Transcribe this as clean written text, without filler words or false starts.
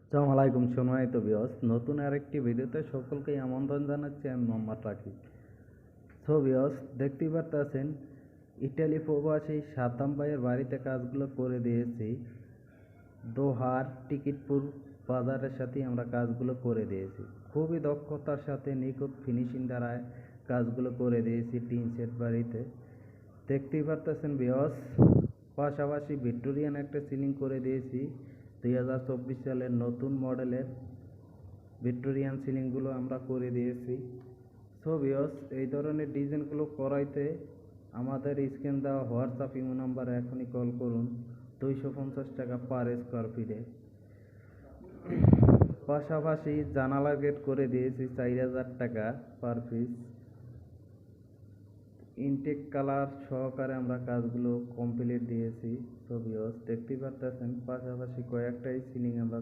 আসসালামু আলাইকুম সম্মানিত ভিউয়ার্স, নতুন আরেকটি ভিডিওতে সকলকেই আমন্ত্রণ জানাচ্ছি। আমি মোহাম্মদ রাকিব। সো ভিউয়ার্স, দেখতেই পারতেছেন ইটালি প্রবাসী সাদ্দাম ভাইয়ের বাড়িতে কাজগুলো করে দিয়েছি। দোহার টিকিটপুর বাজারের সাথে আমরা কাজগুলো করে দিয়েছি। খুবই দক্ষতার সাথে নিখুঁত ফিনিশিং দ্বারায় কাজগুলো করে দিয়েছি টিন সেট বাড়িতে। দেখতেই পারতেছেন ভিউয়ার্স, পাশাপাশি ভিক্টোরিয়ান একটা সিলিং করে দিয়েছি। 2024 সালের নতুন মডেলের ভিক্টোরিয়ান সিলিংগুলো আমরা করে দিয়েছি। সো ভিউয়ার্স, এই ধরনের ডিজাইনগুলো করাইতে আমাদের স্ক্রিন দেওয়া হোয়াটসঅ্যাপ ইমো নাম্বারে এখনই কল করুন। 250 টাকা পার স্কোয়ার ফিটে। পাশাপাশি জানালা গেট করে দিয়েছি 4000 টাকা পার পিস। ইনটেক কালার সহকারে আমরা কাজগুলো কমপ্লিট দিয়েছি। সো ভিউয়ার্স, দেখতেই পারতেছেন পাশাপাশি কয়েকটাই সিলিং আমরা